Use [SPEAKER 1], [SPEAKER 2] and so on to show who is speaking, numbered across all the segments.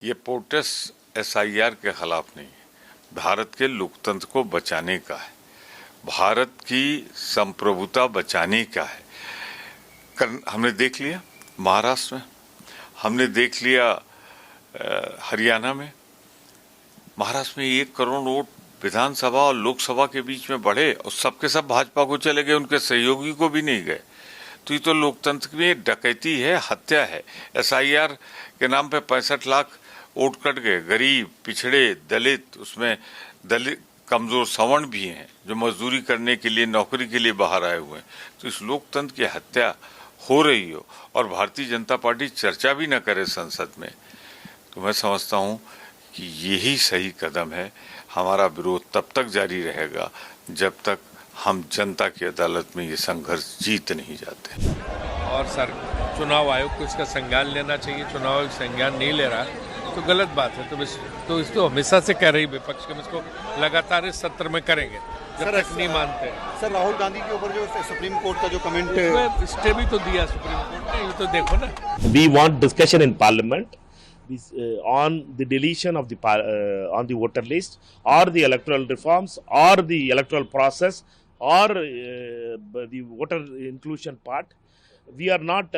[SPEAKER 1] ये protest SIR के खिलाफ नहीं है, भारत के लोकतंत्र को बचाने का है, भारत की संप्रभुता बचाने का है। हमने देख लिया महाराष्ट्र में, हमने देख लिया हरियाणा में। महाराष्ट्र में 1 करोड़ वोट विधानसभा और लोकसभा के बीच में बढ़े और सबके सब भाजपा को चले गए, उनके सहयोगी को भी नहीं गए। तो ये तो लोकतंत्र में डकैती है, हत्या है। एसआईआर के नाम पे 65 लाख वोट कट गए। गरीब, पिछड़े, दलित, उसमें दलित कमजोर सवर्ण भी हैं जो मजदूरी करने के लिए, नौकरी के लिए बाहर आए हुए हैं। तो इस लोकतंत्र की हत्या हो रही हो और भारतीय जनता पार्टी चर्चा भी न करे संसद में, तो मैं समझता हूं कि यही सही कदम है। हमारा विरोध तब तक जारी रहेगा जब तक हम जनता की अदालत में ये संघर्ष जीत नहीं जाते।
[SPEAKER 2] और सर, चुनाव आयोग को इसका संज्ञान लेना चाहिए। चुनाव आयोग संज्ञान नहीं ले रहा तो गलत बात है। तो इसको हमेशा से कह रही विपक्ष के, इसको लगातार इस सत्र में करेंगे जब तक नहीं मानते हैं।
[SPEAKER 3] सर, राहुल गांधी के ऊपर जो सुप्रीम कोर्ट का जो कमेंट
[SPEAKER 2] स्टे भी तो दिया सुप्रीम कोर्ट ने, ये तो देखो ना।
[SPEAKER 4] We want discussion in parliament on the deletion of the on the voter list or the electoral reforms or the electoral process or the voter inclusion part. We are not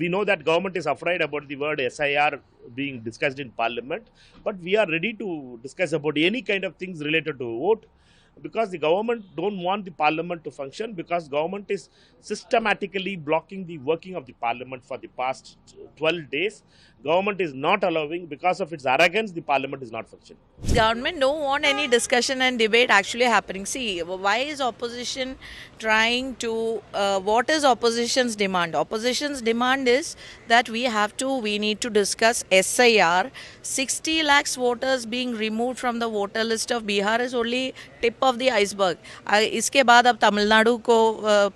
[SPEAKER 4] we know that government is afraid about the word SIR being discussed in parliament, but we are ready to discuss about any kind of things related to vote, because the government don't want the parliament to function, because government is systematically blocking the working of the parliament for the past 12 days. Government is not allowing, because of its arrogance, the parliament is not functioning.
[SPEAKER 5] Government don't want any discussion and debate actually happening. See, why is opposition trying to, what is opposition's demand? Opposition's demand is that we need to discuss SIR. 60 lakhs voters being removed from the voter list of Bihar is only tip of the iceberg. इसके बाद अब तमिलनाडु को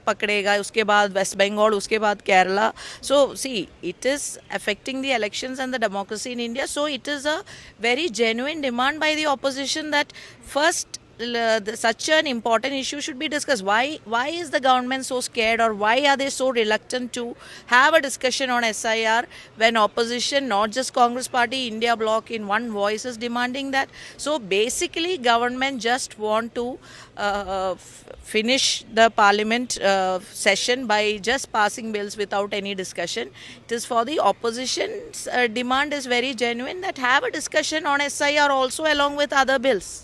[SPEAKER 5] पकड़ेगा, उसके बाद waste Bengal, उसके बाद Kerala. So see, it is affecting the elections and the democracy in India. So it is a very genuine demand by the opposition that first such an important issue should be discussed. Why is the government so scared, or why are they so reluctant to have a discussion on SIR when opposition, not just Congress Party, India Bloc in one voice is demanding that? So basically government just want to finish the parliament session by just passing bills without any discussion. It is for the opposition's demand is very genuine that have a discussion on SIR also along with other bills.